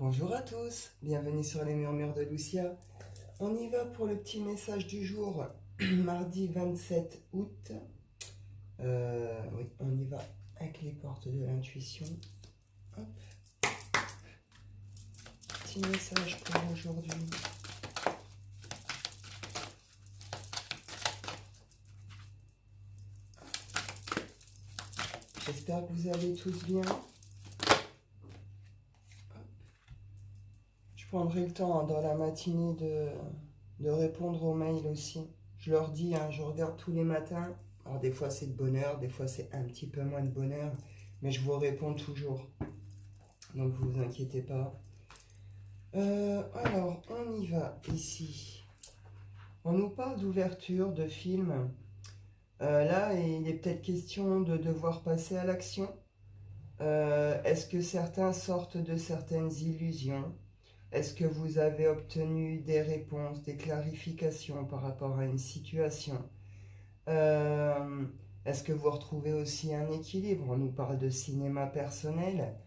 Bonjour à tous, bienvenue sur les murmures de Lucia. On y va pour le petit message du jour, mardi 27 août. Oui, on y va avec les portes de l'intuition. Hop. Petit message pour aujourd'hui. J'espère que vous allez tous bien. Je prendrai le temps dans la matinée de répondre aux mails aussi. Je leur dis, je regarde tous les matins. Alors des fois c'est de bonheur, des fois c'est un petit peu moins de bonheur, mais je vous réponds toujours. Donc vous vous inquiétez pas. Alors on y va ici. On nous parle d'ouverture de film. Là, il est peut-être question de devoir passer à l'action. Est-ce que certains sortent de certaines illusions? Est-ce que vous avez obtenu des réponses, des clarifications par rapport à une situation? Est-ce que vous retrouvez aussi un équilibre? On nous parle de cinéma personnel.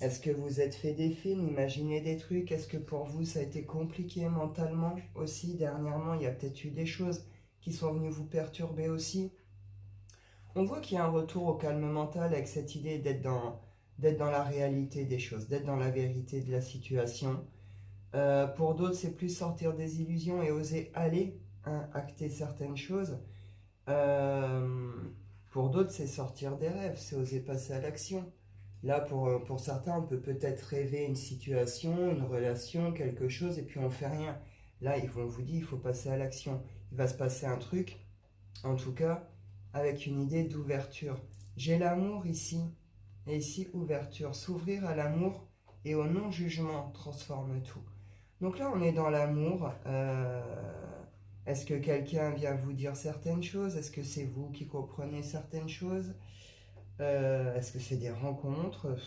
Est-ce que vous êtes fait des films, imaginé des trucs? Est-ce que pour vous ça a été compliqué mentalement aussi? Dernièrement, il y a peut-être eu des choses qui sont venues vous perturber aussi. On voit qu'il y a un retour au calme mental avec cette idée d'être dans la réalité des choses, d'être dans la vérité de la situation. Pour d'autres, c'est plus sortir des illusions et oser aller, acter certaines choses. Pour d'autres, c'est sortir des rêves, c'est oser passer à l'action. Là, pour certains, on peut peut-être rêver une situation, une relation, quelque chose, et puis on ne fait rien. Là, ils vont vous dire, il faut passer à l'action. Il va se passer un truc, en tout cas, avec une idée d'ouverture. J'ai l'amour ici, et ici, ouverture. S'ouvrir à l'amour et au non-jugement transforme tout. Donc là, on est dans l'amour. Est-ce que quelqu'un vient vous dire certaines choses? Est-ce que c'est vous qui comprenez certaines choses? Est-ce que c'est des rencontres?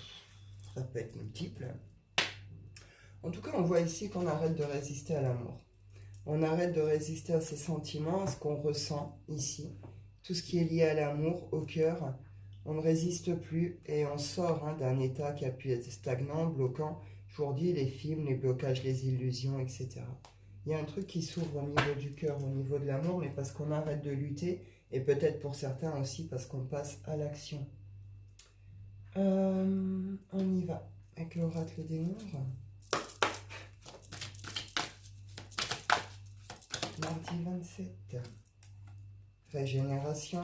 Ça peut être multiple. En tout cas, on voit ici qu'on arrête de résister à l'amour. On arrête de résister à ces sentiments, à ce qu'on ressent ici. Tout ce qui est lié à l'amour, au cœur, on ne résiste plus et on sort d'un état qui a pu être stagnant, bloquant. Je vous redis, les films, les blocages, les illusions, etc. Il y a un truc qui s'ouvre au niveau du cœur, au niveau de l'amour, mais parce qu'on arrête de lutter et peut-être pour certains aussi parce qu'on passe à l'action. On y va avec l'oracle des nombres. Mardi 27. Régénération.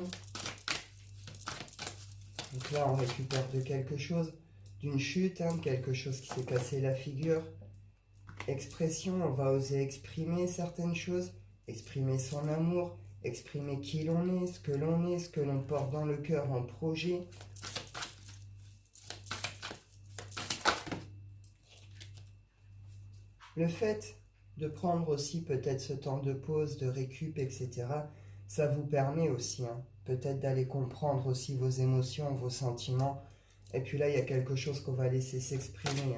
Donc là, on récupère de quelque chose, d'une chute, quelque chose qui s'est cassé la figure. Expression, on va oser exprimer certaines choses, exprimer son amour, exprimer qui l'on est, ce que l'on porte dans le cœur en projet. Le fait de prendre aussi peut-être ce temps de pause, de récup, etc., ça vous permet aussi peut-être d'aller comprendre aussi vos émotions, vos sentiments. Et puis là, il y a quelque chose qu'on va laisser s'exprimer.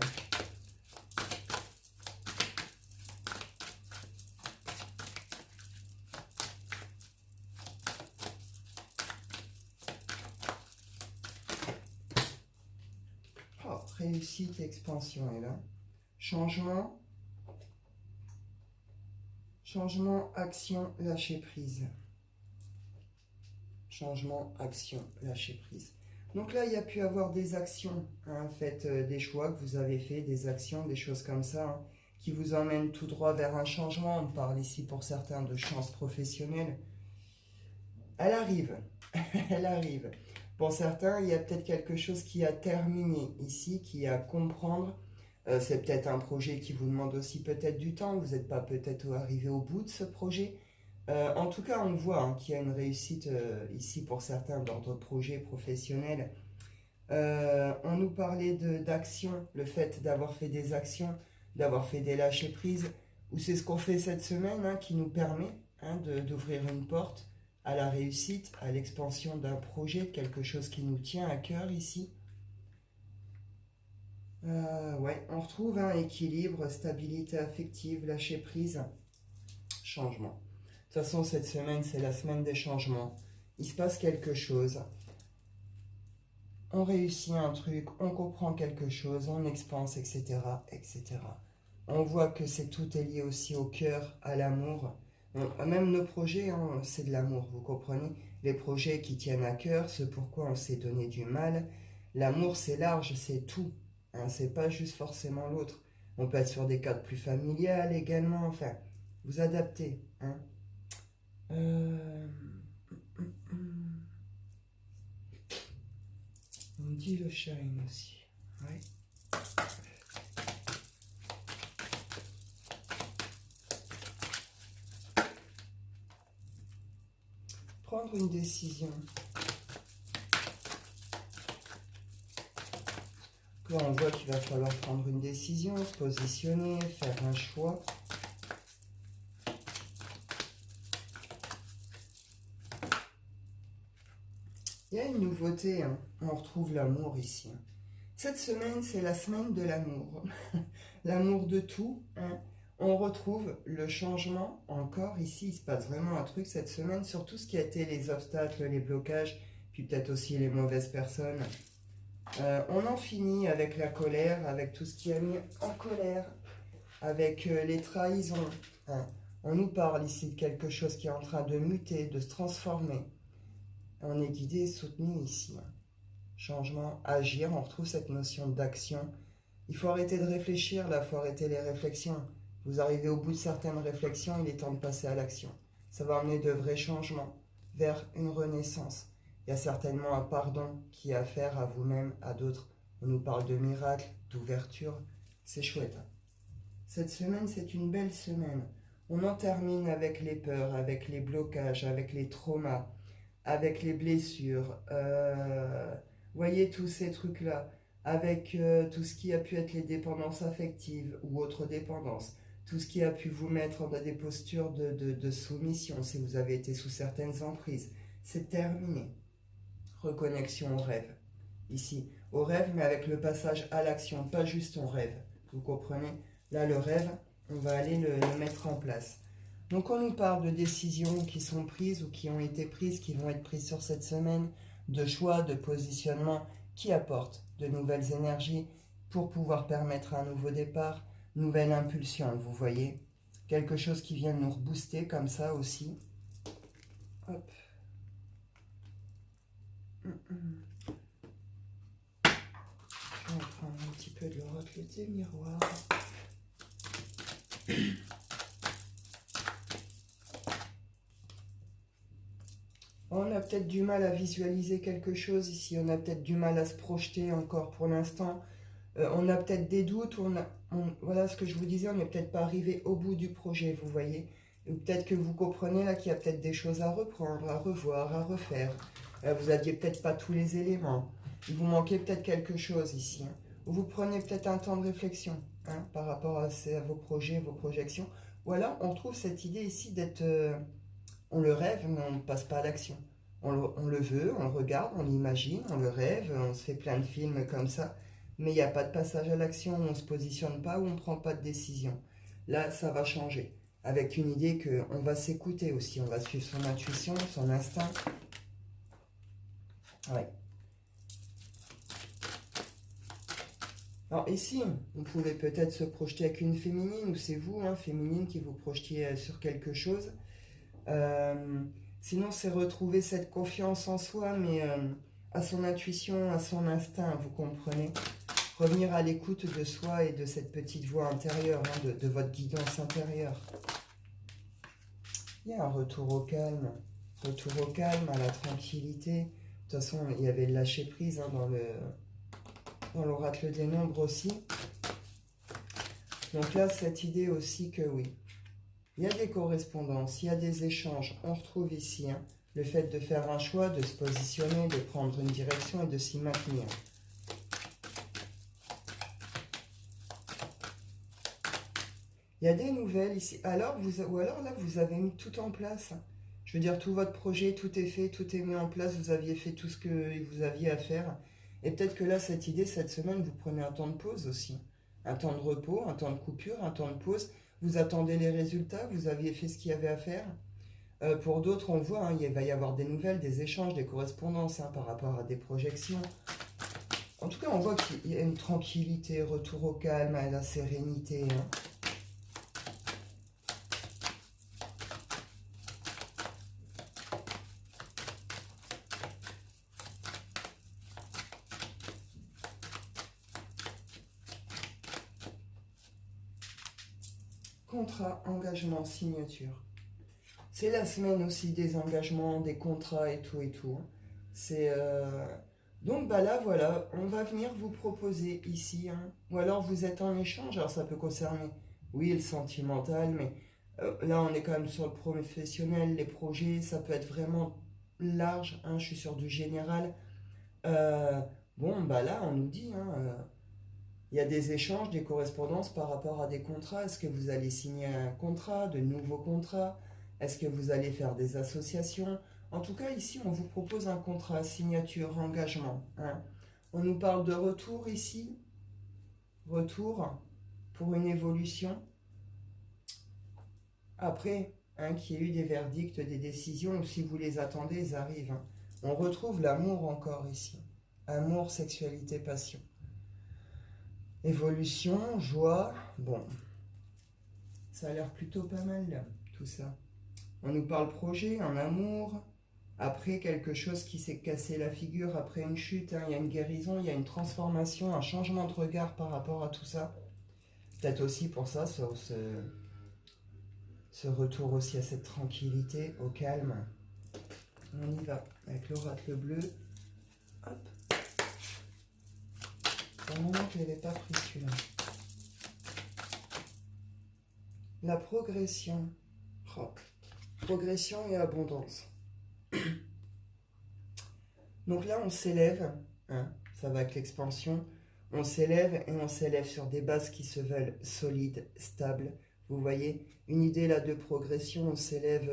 Oh, réussite, expansion est là. Changement, action, lâcher prise. Changement, action, lâcher prise. Donc là, il y a pu avoir des actions, faites des choix que vous avez fait, des actions, des choses comme ça, qui vous emmènent tout droit vers un changement. On parle ici pour certains de chance professionnelle. Elle arrive, elle arrive. Pour certains, il y a peut-être quelque chose qui a terminé ici, qui a à comprendre. C'est peut-être un projet qui vous demande aussi peut-être du temps. Vous n'êtes pas peut-être arrivé au bout de ce projet. En tout cas, on voit qu'il y a une réussite ici pour certains d'ordre projet professionnel. On nous parlait d'action, le fait d'avoir fait des actions, d'avoir fait des lâcher-prises, ou c'est ce qu'on fait cette semaine qui nous permet d'ouvrir une porte à la réussite, à l'expansion d'un projet, quelque chose qui nous tient à cœur ici. Ouais, on retrouve un équilibre, stabilité affective, lâcher-prise, changement. De toute façon, cette semaine, c'est la semaine des changements. Il se passe quelque chose. on réussit un truc, on comprend quelque chose, on expanse, etc., etc. On voit que tout est lié aussi au cœur, à l'amour. Même nos projets, hein, c'est de l'amour, vous comprenez? Les projets qui tiennent à cœur, ce pourquoi on s'est donné du mal. L'amour, c'est large, c'est tout. Hein, c'est pas juste forcément l'autre. On peut être sur des cadres plus familiales également. Enfin, vous adaptez. Hein. Euh, On me dit le sharing aussi. Ouais. Prendre une décision. Là, on voit qu'il va falloir prendre une décision, se positionner, faire un choix. Il y a une nouveauté, hein. On retrouve l'amour ici. Cette semaine, c'est la semaine de l'amour. L'amour de tout. Hein. On retrouve le changement encore ici. Il se passe vraiment un truc cette semaine sur tout ce qui a été les obstacles, les blocages, puis peut-être aussi les mauvaises personnes. On en finit avec la colère, avec tout ce qui a mis en colère, avec les trahisons. Hein. On nous parle ici de quelque chose qui est en train de muter, de se transformer. On est guidé et soutenu ici. Hein. Changement, agir, on retrouve cette notion d'action. Il faut arrêter de réfléchir, là, il faut arrêter les réflexions. Vous arrivez au bout de certaines réflexions, il est temps de passer à l'action. Ça va amener de vrais changements vers une renaissance. Il y a certainement un pardon qui est à faire à vous-même, à d'autres. On nous parle de miracles, d'ouverture. C'est chouette. Cette semaine, c'est une belle semaine. On en termine avec les peurs, avec les blocages, avec les traumas, avec les blessures. Voyez tous ces trucs-là. Avec tout ce qui a pu être les dépendances affectives ou autres dépendances. Tout ce qui a pu vous mettre dans des postures de soumission si vous avez été sous certaines emprises. C'est terminé. Reconnexion au rêve. Ici, au rêve, mais avec le passage à l'action, pas juste on rêve. Vous comprenez? Là, le rêve, on va aller le mettre en place. Donc, on nous parle de décisions qui sont prises ou qui ont été prises, qui vont être prises sur cette semaine, de choix, de positionnement qui apportent de nouvelles énergies pour pouvoir permettre un nouveau départ, nouvelle impulsion, vous voyez? Quelque chose qui vient nous rebooster comme ça aussi. Hop. Je vais prendre un petit peu de l'oracle des miroirs. On a peut-être du mal à visualiser quelque chose ici, on a peut-être du mal à se projeter encore pour l'instant. On a peut-être des doutes, voilà ce que je vous disais, on n'est peut-être pas arrivé au bout du projet, vous voyez. Ou peut-être que vous comprenez là qu'il y a peut-être des choses à reprendre, à revoir, à refaire. Vous n'aviez peut-être pas tous les éléments. Il vous manquait peut-être quelque chose ici. Hein. Ou vous prenez peut-être un temps de réflexion hein, par rapport à vos projets, vos projections. Ou alors on trouve cette idée ici d'être... on le rêve, mais on ne passe pas à l'action. On le veut, on le regarde, on l'imagine, on le rêve, on se fait plein de films comme ça. Mais il n'y a pas de passage à l'action, on ne se positionne pas ou on ne prend pas de décision. Là, ça va changer. Avec une idée qu'on va s'écouter aussi, on va suivre son intuition, son instinct. Ouais. Alors ici, vous pouvez peut-être se projeter avec une féminine, ou c'est vous, hein, féminine, qui vous projetiez sur quelque chose. Sinon, c'est retrouver cette confiance en soi, mais à son intuition, à son instinct, vous comprenez? Revenir à l'écoute de soi et de cette petite voix intérieure, hein, de votre guidance intérieure. Il y a un retour au calme, à la tranquillité. De toute façon, il y avait le lâcher prise hein, dans l'oracle des nombres aussi. Donc là, cette idée aussi que oui, il y a des correspondances, il y a des échanges. On retrouve ici hein, le fait de faire un choix, de se positionner, de prendre une direction et de s'y maintenir. Il y a des nouvelles ici. Ou alors là, vous avez mis tout en place. Je veux dire, tout votre projet, tout est fait, tout est mis en place. Vous aviez fait tout ce que vous aviez à faire. Et peut-être que là, cette idée, cette semaine, vous prenez un temps de pause aussi. Un temps de repos, un temps de coupure, un temps de pause. Vous attendez les résultats, vous aviez fait ce qu'il y avait à faire. Pour d'autres, on voit, hein, il va y avoir des nouvelles, des échanges, des correspondances hein, par rapport à des projections. En tout cas, on voit qu'il y a une tranquillité, retour au calme, à la sérénité. Hein. Contrat, engagement, signature. C'est la semaine aussi des engagements, des contrats et tout et tout. C'est donc bah là voilà, on va venir vous proposer ici, hein. Ou alors vous êtes en échange, alors ça peut concerner, oui, le sentimental, mais là on est quand même sur le professionnel, les projets, ça peut être vraiment large, hein, je suis sur du général. Euh, bon bah là on nous dit, hein, il y a des échanges, des correspondances par rapport à des contrats. Est-ce que vous allez signer un contrat, de nouveaux contrats? Est-ce que vous allez faire des associations? En tout cas, ici, on vous propose un contrat, signature, engagement. Hein. On nous parle de retour ici. Retour pour une évolution. Après, hein, qu'il y ait eu des verdicts, des décisions, ou si vous les attendez, ils arrivent. Hein. On retrouve l'amour encore ici. Amour, sexualité, passion. Évolution, joie, bon, ça a l'air plutôt pas mal là, tout ça. On nous parle projet, un amour, après quelque chose qui s'est cassé la figure, après une chute, hein, il y a une guérison, il y a une transformation, un changement de regard par rapport à tout ça. Peut-être aussi pour ça, ce retour aussi à cette tranquillité, au calme. On y va, avec l'oracle bleu. Hop. Pour le moment, je ne l'avais pas pris celui-là. La progression. Oh. Progression et abondance. Donc là, on s'élève, hein, ça va avec l'expansion. On s'élève et on s'élève sur des bases qui se veulent solides, stables. Vous voyez, une idée là de progression, on s'élève,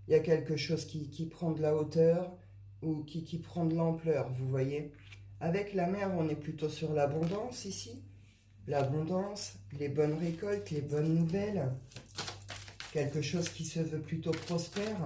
il y a quelque chose qui prend de la hauteur ou qui prend de l'ampleur, vous voyez. Avec la mer, on est plutôt sur l'abondance ici. L'abondance, les bonnes récoltes, les bonnes nouvelles. Quelque chose qui se veut plutôt prospère.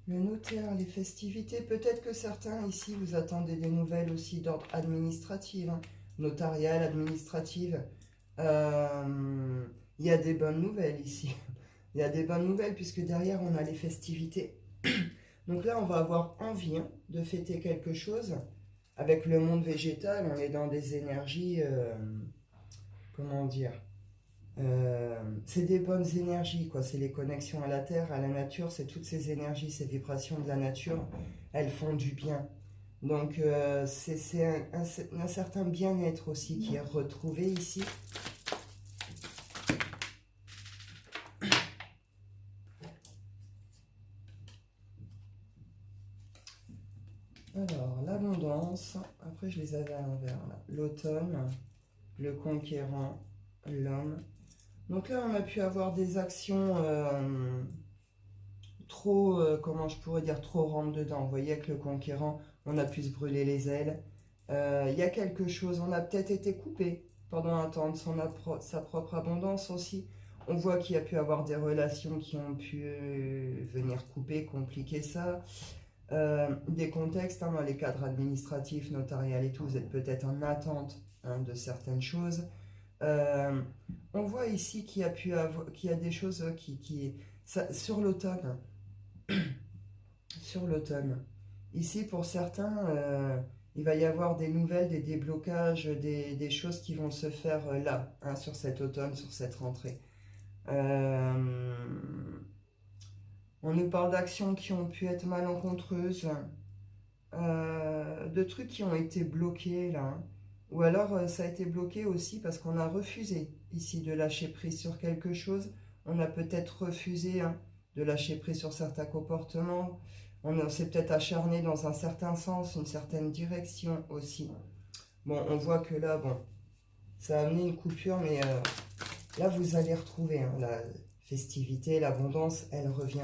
Le notaire, les festivités, peut-être que certains ici, vous attendez des nouvelles aussi d'ordre administratif, hein, notarial, administrative. Il y a des bonnes nouvelles ici. Il y a des bonnes nouvelles puisque derrière, on a les festivités. Donc là, on va avoir envie, hein, de fêter quelque chose. Avec le monde végétal, on est dans des énergies, comment dire, c'est des bonnes énergies, quoi. C'est les connexions à la terre, à la nature, c'est toutes ces énergies, ces vibrations de la nature, elles font du bien. Donc c'est un certain bien-être aussi qui est retrouvé ici. Alors, l'abondance, après je les avais à l'envers là. L'automne, le conquérant, l'homme. Donc là, on a pu avoir des actions trop, comment je pourrais dire, trop rentre dedans. Vous voyez, avec le conquérant, on a pu se brûler les ailes. Il y a quelque chose, on a peut-être été coupé pendant un temps de sa propre abondance aussi. On voit qu'il y a pu avoir des relations qui ont pu venir couper, compliquer ça. Des contextes, hein, dans les cadres administratifs, notarial et tout, vous êtes peut-être en attente, hein, de certaines choses. On voit ici qu'il y a des choses sur l'automne. Sur l'automne. Ici, pour certains, il va y avoir des nouvelles, des déblocages, des choses qui vont se faire là, hein, sur cet automne, sur cette rentrée. On nous parle d'actions qui ont pu être malencontreuses, de trucs qui ont été bloqués là, hein. Ou alors ça a été bloqué aussi parce qu'on a refusé ici de lâcher prise sur quelque chose. On a peut-être refusé, hein, de lâcher prise sur certains comportements. On s'est peut-être acharné dans un certain sens, une certaine direction aussi. Bon, on voit que là, bon, ça a amené une coupure, mais là vous allez retrouver, hein, la festivité, l'abondance, elle revient.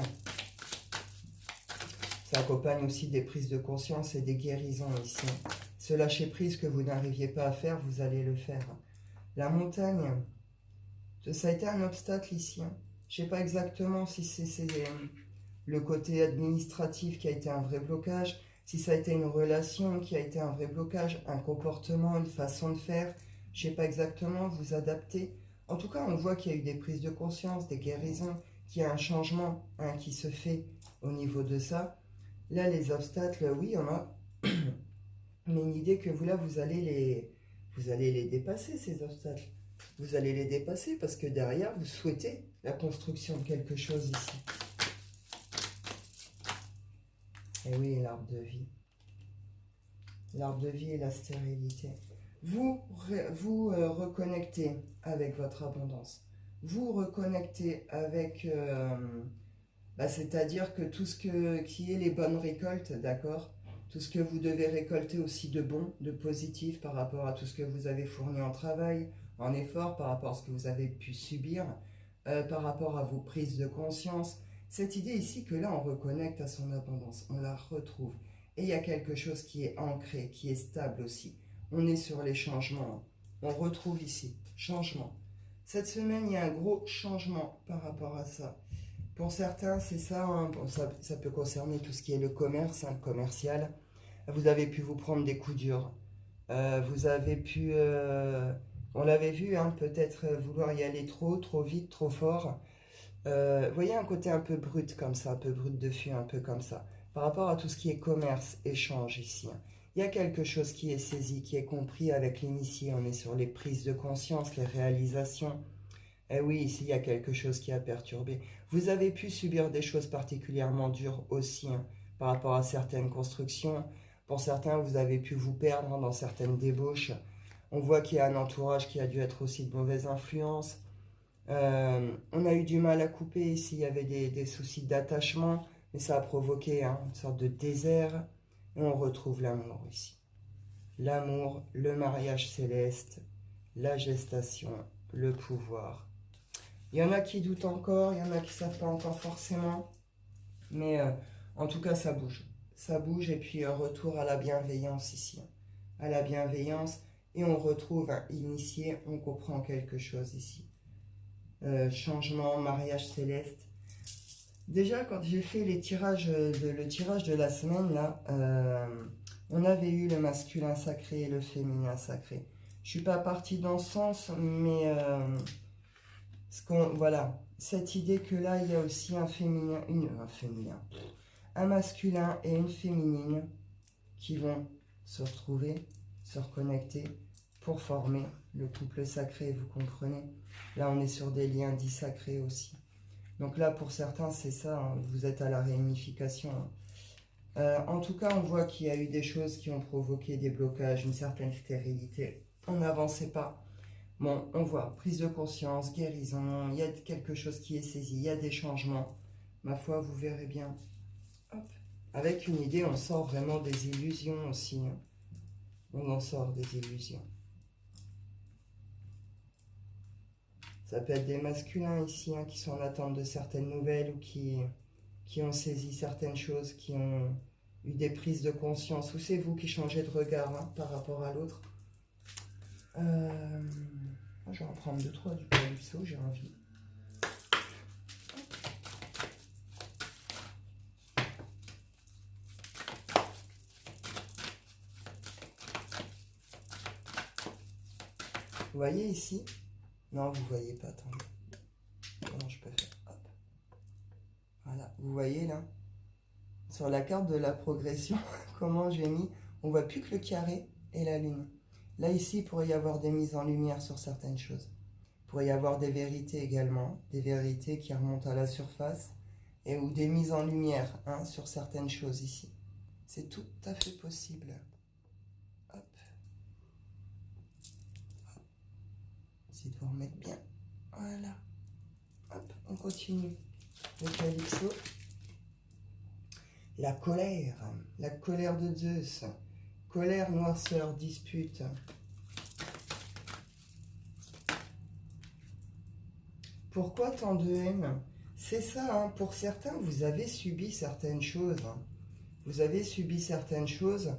Ça accompagne aussi des prises de conscience et des guérisons ici. Ce lâcher prise que vous n'arriviez pas à faire, vous allez le faire. La montagne, Ça a été un obstacle ici, hein. Je ne sais pas exactement si c'est le côté administratif qui a été un vrai blocage, si ça a été une relation qui a été un vrai blocage, un comportement, une façon de faire. Je ne sais pas exactement, vous adapter. En tout cas, on voit qu'il y a eu des prises de conscience, des guérisons, qu'il y a un changement, hein, qui se fait au niveau de ça. Là, les obstacles, oui, il y en a. Mais une idée que vous, là, vous allez les dépasser, ces obstacles. Vous allez les dépasser parce que derrière, vous souhaitez la construction de quelque chose ici. Et oui, l'arbre de vie. L'arbre de vie et la stérilité. Vous reconnectez avec votre abondance. Vous reconnectez avec... c'est-à-dire que tout ce qui est les bonnes récoltes, d'accord? Tout ce que vous devez récolter aussi de bon, de positif par rapport à tout ce que vous avez fourni en travail, en effort, par rapport à ce que vous avez pu subir, par rapport à vos prises de conscience. Cette idée ici que là, on reconnecte à son abondance, on la retrouve. Et il y a quelque chose qui est ancré, qui est stable aussi. On est sur les changements. On retrouve ici, changement. Cette semaine, il y a un gros changement par rapport à ça. Pour certains, c'est ça, hein. Bon, ça peut concerner tout ce qui est le commerce, hein, le commercial. Vous avez pu vous prendre des coups durs. Vous avez pu, on l'avait vu, hein, peut-être vouloir y aller trop vite, trop fort. Vous voyez un côté un peu brut comme ça, un peu brut de fût, un peu comme ça. Par rapport à tout ce qui est commerce, échange ici, hein. Il y a quelque chose qui est saisi, qui est compris avec l'initié. On est sur les prises de conscience, les réalisations. Eh oui, ici, il y a quelque chose qui a perturbé. Vous avez pu subir des choses particulièrement dures aussi, hein, par rapport à certaines constructions. Pour certains, vous avez pu vous perdre, hein, dans certaines débauches. On voit qu'il y a un entourage qui a dû être aussi de mauvaise influence. On a eu du mal à couper ici, il y avait des soucis d'attachement, mais ça a provoqué, hein, une sorte de désert. Et on retrouve l'amour ici. L'amour, le mariage céleste, la gestation, le pouvoir. Il y en a qui doutent encore, il y en a qui ne savent pas encore forcément. Mais en tout cas, ça bouge. Ça bouge et puis retour à la bienveillance ici. À la bienveillance. Et on retrouve un initié, on comprend quelque chose ici. Changement, mariage céleste. Déjà, quand j'ai fait le tirage de la semaine, là, on avait eu le masculin sacré et le féminin sacré. Je suis pas partie dans ce sens, mais... voilà, cette idée que là, il y a aussi un féminin, un masculin et une féminine qui vont se retrouver, se reconnecter pour former le couple sacré, vous comprenez? Là, on est sur des liens dits sacrés aussi. Donc là, pour certains, c'est ça, hein, vous êtes à la réunification, hein. En tout cas, on voit qu'il y a eu des choses qui ont provoqué des blocages, une certaine stérilité. On n'avançait pas. Bon, on voit, prise de conscience, guérison, il y a quelque chose qui est saisi, il y a des changements. Ma foi, vous verrez bien. Hop. Avec une idée, on sort vraiment des illusions aussi, hein. On en sort des illusions. Ça peut être des masculins ici, hein, qui sont en attente de certaines nouvelles ou qui ont saisi certaines choses, qui ont eu des prises de conscience. Ou c'est vous qui changez de regard, hein, par rapport à l'autre. Je vais en prendre 2-3 du Calypso, j'ai envie. Vous voyez ici? Non, vous voyez pas, attendez. Comment je peux faire? Hop. Voilà, vous voyez là? Sur la carte de la progression, comment j'ai mis? On voit plus que le carré et la lune. Là, ici, il pourrait y avoir des mises en lumière sur certaines choses. Il pourrait y avoir des vérités également, des vérités qui remontent à la surface, et ou des mises en lumière, hein, sur certaines choses ici. C'est tout à fait possible. Hop. Essayez de vous remettre bien. Voilà. Hop, on continue. Le Calypso. La colère de Zeus. Colère, noirceur, dispute. Pourquoi tant de haine? C'est ça, hein, pour certains, vous avez subi certaines choses, hein. Vous avez subi certaines choses.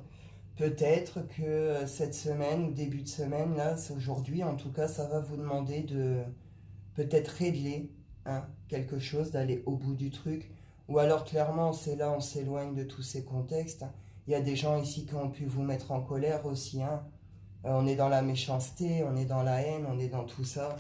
Peut-être que cette semaine ou début de semaine, là, aujourd'hui, en tout cas, ça va vous demander peut-être régler hein, quelque chose, d'aller au bout du truc. Ou alors clairement, c'est là, on s'éloigne de tous ces contextes. Il y a des gens ici qui ont pu vous mettre en colère aussi. Hein. On est dans la méchanceté, on est dans la haine, on est dans tout ça.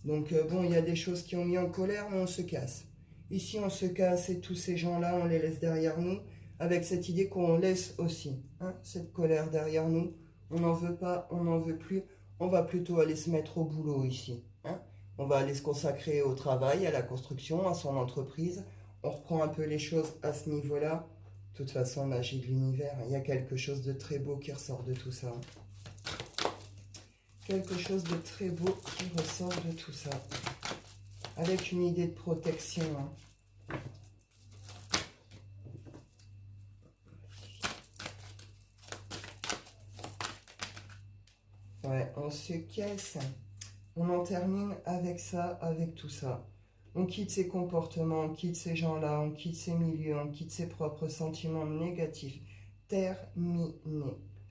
Donc bon, il y a des choses qui ont mis en colère, mais on se casse. Ici, on se casse et tous ces gens-là, on les laisse derrière nous, avec cette idée qu'on laisse aussi hein, cette colère derrière nous. On n'en veut pas, on n'en veut plus. On va plutôt aller se mettre au boulot ici. Hein. On va aller se consacrer au travail, à la construction, à son entreprise. On reprend un peu les choses à ce niveau-là. De toute façon, magie de l'univers, il y a quelque chose de très beau qui ressort de tout ça. Quelque chose de très beau qui ressort de tout ça. Avec une idée de protection. Hein. Ouais, on se casse. On en termine avec ça, avec tout ça. On quitte ces comportements, on quitte ces gens-là, on quitte ces milieux, on quitte ses propres sentiments négatifs. Terminé.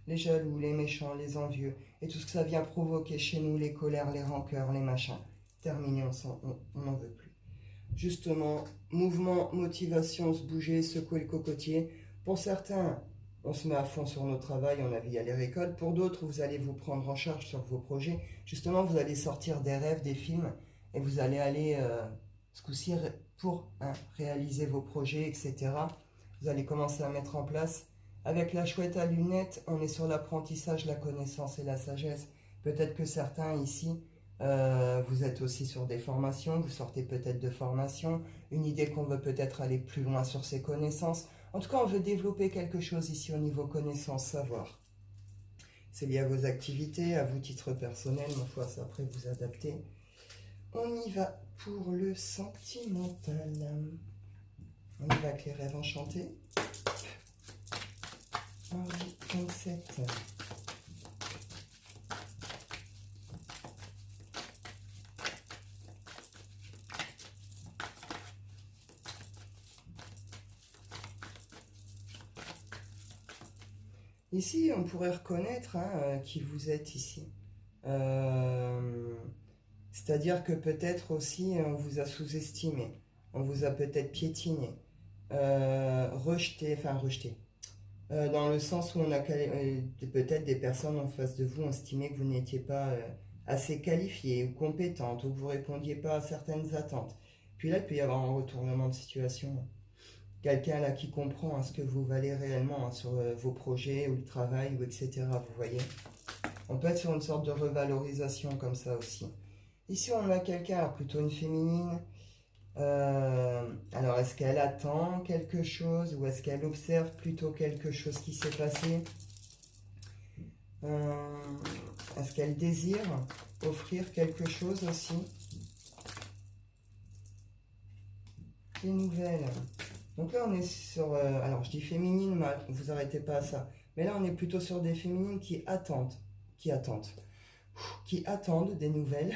Les jaloux, les méchants, les envieux, et tout ce que ça vient provoquer chez nous, les colères, les rancœurs, les machins. Terminé, on n'en veut plus. Justement, mouvement, motivation, se bouger, secouer le cocotier. Pour certains, on se met à fond sur nos travails, on a vu à les récoltes. Pour d'autres, vous allez vous prendre en charge sur vos projets. Justement, vous allez sortir des rêves, des films, et vous allez aller, ce coup-ci, pour réaliser vos projets, etc. Vous allez commencer à mettre en place. Avec la chouette à lunettes, on est sur l'apprentissage, la connaissance et la sagesse. Peut-être que certains ici, vous êtes aussi sur des formations, vous sortez peut-être de formations, une idée qu'on veut peut-être aller plus loin sur ses connaissances. En tout cas, on veut développer quelque chose ici au niveau connaissance, savoir. C'est lié à vos activités, à vous titre personnel, ma foi, c'est après vous adapter. On y va pour le sentimental. On y va avec les rêves enchantés. Henri 27. Ici, on pourrait reconnaître hein, qui vous êtes ici. C'est-à-dire que peut-être aussi on vous a sous-estimé, on vous a peut-être piétiné, rejeté, dans le sens où on a peut-être des personnes en face de vous ont estimé que vous n'étiez pas assez qualifié ou compétente, ou que vous ne répondiez pas à certaines attentes. Puis là, il peut y avoir un retournement de situation. Quelqu'un là qui comprend hein, ce que vous valez réellement hein, sur vos projets ou le travail ou etc. Vous voyez, on peut être sur une sorte de revalorisation comme ça aussi. Ici on a quelqu'un, plutôt une féminine. Alors est-ce qu'elle attend quelque chose ou est-ce qu'elle observe plutôt quelque chose qui s'est passé? Est-ce qu'elle désire offrir quelque chose aussi? Des nouvelles. Donc là, on est sur... alors, je dis féminine, mais vous arrêtez pas à ça. Mais là, on est plutôt sur des féminines qui attendent. Qui attendent des nouvelles.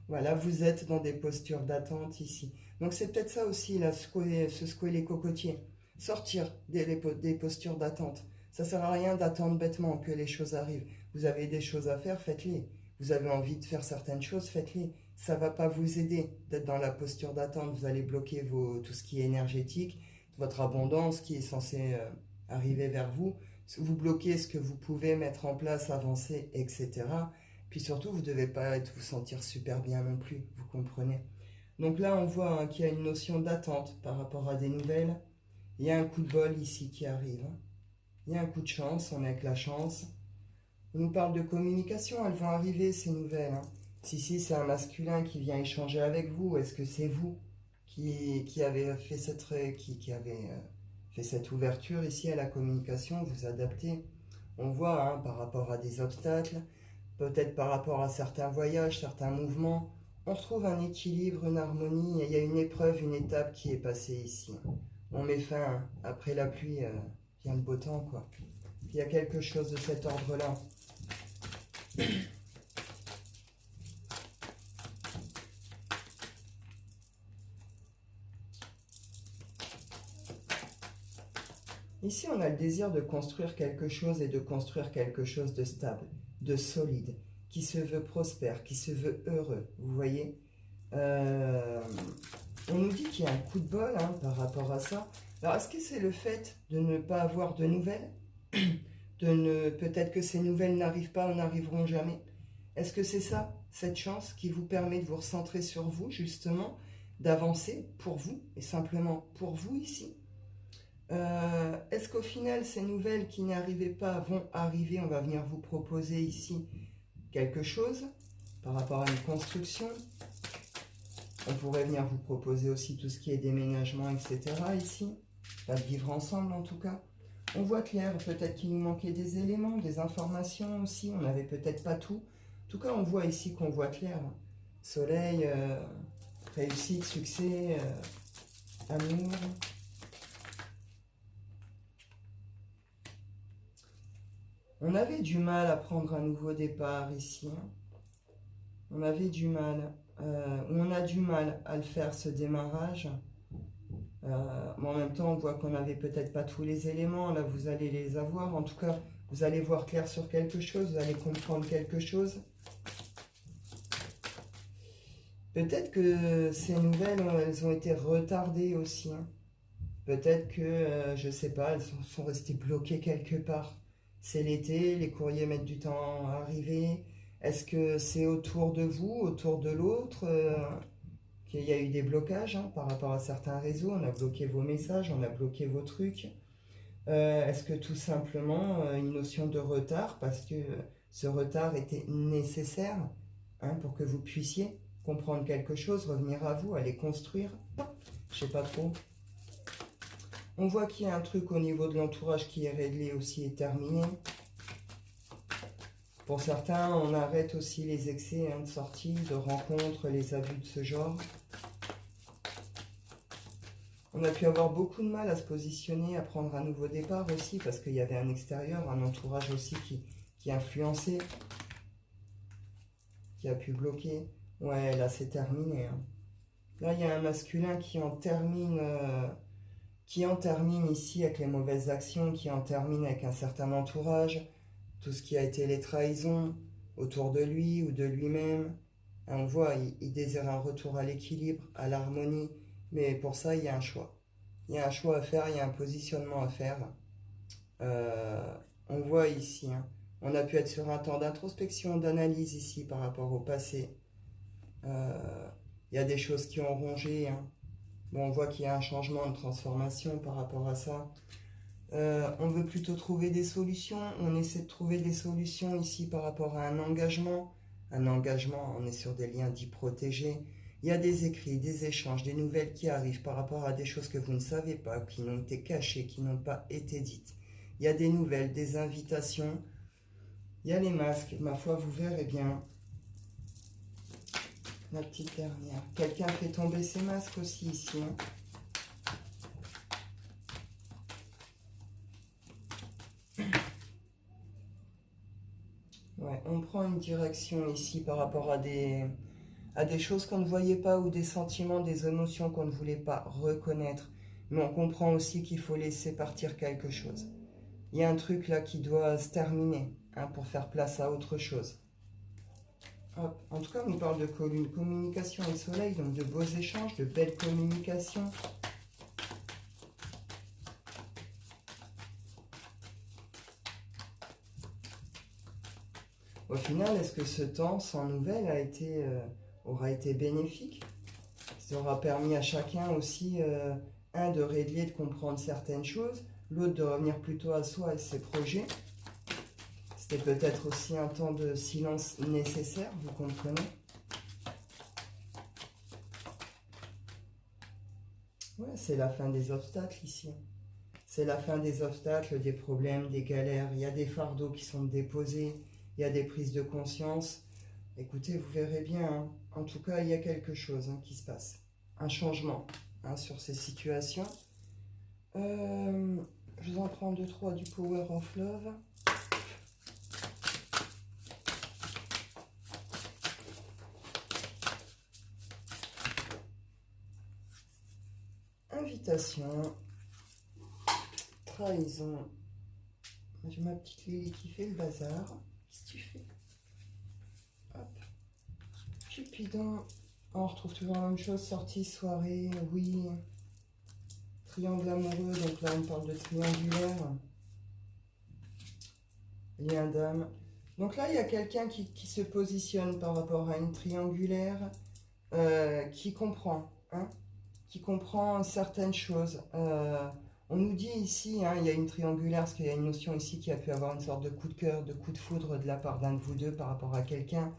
Voilà, vous êtes dans des postures d'attente ici. Donc, c'est peut-être ça aussi, là, se secouer les cocotiers. Sortir des postures d'attente. Ça sert à rien d'attendre bêtement que les choses arrivent. Vous avez des choses à faire, faites-les. Vous avez envie de faire certaines choses, faites-les. Ça ne va pas vous aider d'être dans la posture d'attente. Vous allez bloquer tout ce qui est énergétique, votre abondance qui est censée arriver vers vous. Vous bloquez ce que vous pouvez mettre en place, avancer, etc. Puis surtout, vous ne devez pas vous sentir super bien non plus, vous comprenez. Donc là, on voit hein, qu'il y a une notion d'attente par rapport à des nouvelles. Il y a un coup de bol ici qui arrive. Hein. Il y a un coup de chance, on est avec la chance. On nous parle de communication, elles vont arriver ces nouvelles. Hein. Si c'est un masculin qui vient échanger avec vous, est-ce que c'est vous qui avez fait cette ouverture ici à la communication, vous adaptez? On voit hein, par rapport à des obstacles, peut-être par rapport à certains voyages, certains mouvements, on retrouve un équilibre, une harmonie, et il y a une épreuve, une étape qui est passée ici. On met fin, hein, après la pluie, vient le beau temps, quoi. Il y a quelque chose de cet ordre-là. Ici, on a le désir de construire quelque chose et de construire quelque chose de stable, de solide, qui se veut prospère, qui se veut heureux, vous voyez? Euh, on nous dit qu'il y a un coup de bol hein, par rapport à ça. Alors, est-ce que c'est le fait de ne pas avoir de nouvelles? Peut-être que ces nouvelles n'arrivent pas ou n'arriveront jamais. Est-ce que c'est ça, cette chance qui vous permet de vous recentrer sur vous, justement, d'avancer pour vous, et simplement pour vous ici? Est-ce qu'au final, ces nouvelles qui n'arrivaient pas vont arriver? On va venir vous proposer ici quelque chose par rapport à une construction. On pourrait venir vous proposer aussi tout ce qui est déménagement, etc. ici. Pas de vivre ensemble en tout cas. On voit clair, peut-être qu'il nous manquait des éléments, des informations aussi. On n'avait peut-être pas tout. En tout cas, on voit ici qu'on voit clair. Soleil, réussite, succès, amour. On avait du mal à prendre un nouveau départ ici. On avait du mal. On a du mal à le faire, ce démarrage. Mais en même temps, on voit qu'on n'avait peut-être pas tous les éléments. Là, vous allez les avoir. En tout cas, vous allez voir clair sur quelque chose. Vous allez comprendre quelque chose. Peut-être que ces nouvelles, elles ont été retardées aussi. Hein. Peut-être que, je ne sais pas, elles sont restées bloquées quelque part. C'est l'été, les courriers mettent du temps à arriver. Est-ce que c'est autour de vous, autour de l'autre qu'il y a eu des blocages hein, par rapport à certains réseaux? On a bloqué vos messages, on a bloqué vos trucs. Est-ce que tout simplement une notion de retard, parce que ce retard était nécessaire hein, pour que vous puissiez comprendre quelque chose, revenir à vous, aller construire? Je sais pas trop. On voit qu'il y a un truc au niveau de l'entourage qui est réglé aussi et terminé. Pour certains, on arrête aussi les excès hein, de sortie, de rencontres, les abus de ce genre. On a pu avoir beaucoup de mal à se positionner, à prendre un nouveau départ aussi, parce qu'il y avait un extérieur, un entourage aussi qui influençait, qui a pu bloquer. Ouais, là c'est terminé. Hein. Là, il y a un masculin qui en termine ici avec les mauvaises actions, qui en termine avec un certain entourage, tout ce qui a été les trahisons autour de lui ou de lui-même. On voit, il désire un retour à l'équilibre, à l'harmonie, mais pour ça, il y a un choix. Il y a un choix à faire, il y a un positionnement à faire. On voit ici, hein, on a pu être sur un temps d'introspection, d'analyse ici par rapport au passé. Il y a des choses qui ont rongé. Hein. Bon, on voit qu'il y a un changement, une transformation par rapport à ça. On veut plutôt trouver des solutions. On essaie de trouver des solutions ici par rapport à un engagement. Un engagement, on est sur des liens dits protégés. Il y a des écrits, des échanges, des nouvelles qui arrivent par rapport à des choses que vous ne savez pas, qui n'ont été cachées, qui n'ont pas été dites. Il y a des nouvelles, des invitations. Il y a les masques. Ma foi, vous verrez bien. La petite dernière. Quelqu'un fait tomber ses masques aussi ici. Hein. Ouais, on prend une direction ici par rapport à des choses qu'on ne voyait pas ou des sentiments, des émotions qu'on ne voulait pas reconnaître. Mais on comprend aussi qu'il faut laisser partir quelque chose. Il y a un truc là qui doit se terminer hein, pour faire place à autre chose. Hop. En tout cas, on nous parle de communication et soleil, donc de beaux échanges, de belles communications. Au final, est-ce que ce temps sans nouvelles aura été bénéfique? Ça aura permis à chacun aussi, un, de régler, de comprendre certaines choses, l'autre de revenir plutôt à soi et ses projets. C'était peut-être aussi un temps de silence nécessaire, vous comprenez? Ouais, c'est la fin des obstacles ici. C'est la fin des obstacles, des problèmes, des galères. Il y a des fardeaux qui sont déposés, il y a des prises de conscience. Écoutez, vous verrez bien, hein. En tout cas, il y a quelque chose hein, qui se passe. Un changement hein, sur ces situations. Je vous en prends deux, trois du Power of Love. Invitation. Trahison. J'ai ma petite Lily qui fait le bazar. Qu'est-ce que tu fais? Hop. Cupidon. On retrouve toujours la même chose, sortie, soirée, oui. Triangle amoureux, donc là on parle de triangulaire. Lien d'âme. Donc là, il y a quelqu'un qui se positionne par rapport à une triangulaire, qui comprend, hein, qui comprend certaines choses. On nous dit ici, hein, il y a une triangulaire, parce qu'il y a une notion ici qui a pu avoir une sorte de coup de cœur, de coup de foudre de la part d'un de vous deux par rapport à quelqu'un.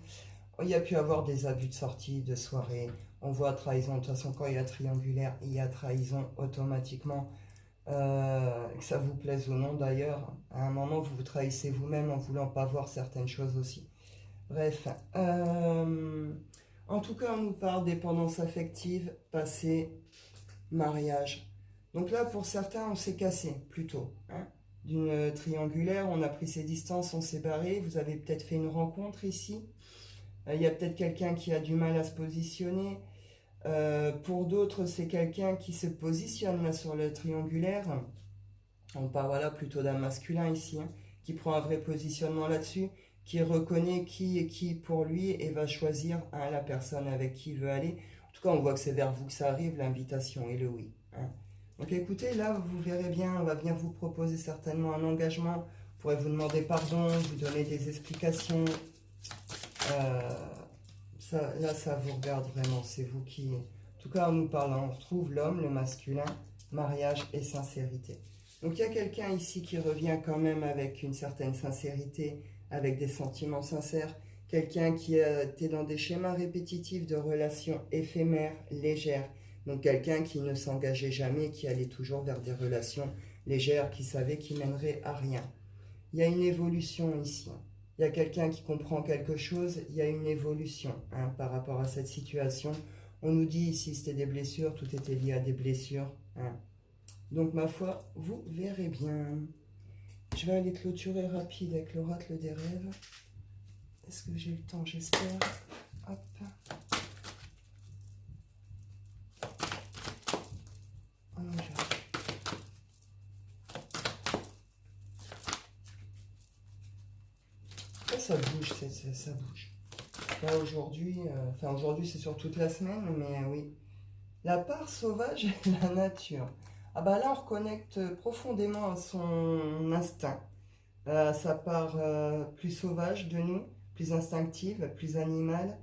Il y a pu avoir des abus de sortie, de soirée. On voit trahison. De toute façon, quand il y a triangulaire, il y a trahison automatiquement. Que ça vous plaise ou non d'ailleurs, à un moment vous vous trahissez vous-même en voulant pas voir certaines choses aussi. Bref, en tout cas on nous parle dépendance affective, passé, mariage. Donc là pour certains on s'est cassé plutôt, hein, d'une triangulaire, on a pris ses distances, on s'est barré, vous avez peut-être fait une rencontre ici, il y a peut-être quelqu'un qui a du mal à se positionner. Pour d'autres, c'est quelqu'un qui se positionne là sur le triangulaire. On parle voilà, plutôt d'un masculin ici, hein, qui prend un vrai positionnement là-dessus, qui reconnaît qui est qui pour lui et va choisir, hein, la personne avec qui il veut aller. En tout cas, on voit que c'est vers vous que ça arrive, l'invitation et le oui, hein. Donc écoutez, là, vous verrez bien, on va bien vous proposer certainement un engagement. On pourrait vous demander pardon, vous donner des explications. Là, ça vous regarde vraiment, c'est vous qui... En tout cas, en nous parlant, on retrouve l'homme, le masculin, mariage et sincérité. Donc, il y a quelqu'un ici qui revient quand même avec une certaine sincérité, avec des sentiments sincères. Quelqu'un qui était dans des schémas répétitifs de relations éphémères, légères. Donc, quelqu'un qui ne s'engageait jamais, qui allait toujours vers des relations légères, qui savait qu'il mènerait à rien. Il y a une évolution ici. Il y a quelqu'un qui comprend quelque chose, il y a une évolution, hein, par rapport à cette situation. On nous dit ici c'était des blessures, tout était lié à des blessures, hein. Donc ma foi, vous verrez bien. Je vais aller clôturer rapide avec l'oracle des rêves. Est-ce que j'ai le temps? J'espère. Hop. Oh non, ça bouge, ça bouge. Là aujourd'hui, enfin aujourd'hui c'est sur toute la semaine, mais oui. La part sauvage et la nature. Ah bah là on reconnecte profondément à son instinct, à sa part plus sauvage de nous, plus instinctive, plus animale.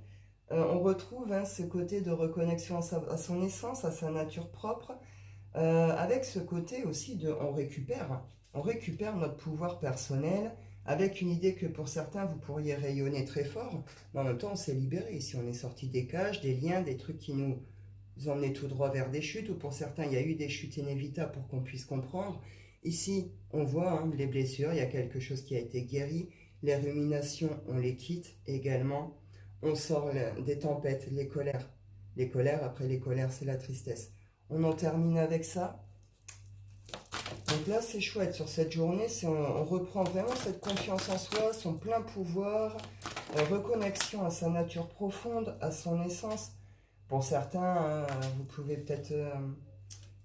On retrouve, hein, ce côté de reconnexion à son essence, à sa nature propre, avec ce côté aussi de on récupère notre pouvoir personnel, avec une idée que pour certains vous pourriez rayonner très fort, mais en même temps on s'est libéré, si on est sorti des cages, des liens, des trucs qui nous emmenaient tout droit vers des chutes, ou pour certains il y a eu des chutes inévitables pour qu'on puisse comprendre. Ici on voit, hein, les blessures, il y a quelque chose qui a été guéri, les ruminations on les quitte également, on sort des tempêtes, les colères. Les colères, après les colères c'est la tristesse. On en termine avec ça. Donc là, c'est chouette sur cette journée. On reprend vraiment cette confiance en soi, son plein pouvoir, reconnexion à sa nature profonde, à son essence. Pour certains, vous pouvez peut-être...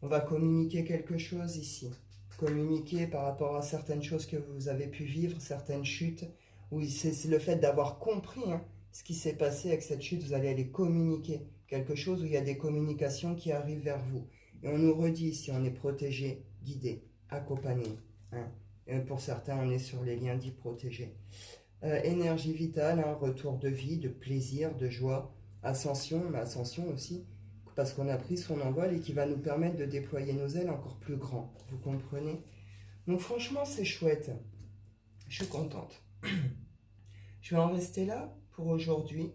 on va communiquer quelque chose ici. Communiquer par rapport à certaines choses que vous avez pu vivre, certaines chutes. Oui, c'est le fait d'avoir compris, hein, ce qui s'est passé avec cette chute. Vous allez aller communiquer quelque chose où il y a des communications qui arrivent vers vous. Et on nous redit ici, on est protégé, guidé, accompagné, hein. Et pour certains, on est sur les liens dits protégés. Énergie vitale, hein, retour de vie, de plaisir, de joie, ascension, mais ascension aussi, parce qu'on a pris son envol et qui va nous permettre de déployer nos ailes encore plus grand. Vous comprenez? Donc franchement, c'est chouette. Je suis contente. Je vais en rester là pour aujourd'hui.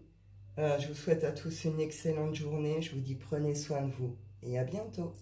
Je vous souhaite à tous une excellente journée. Je vous dis prenez soin de vous et à bientôt.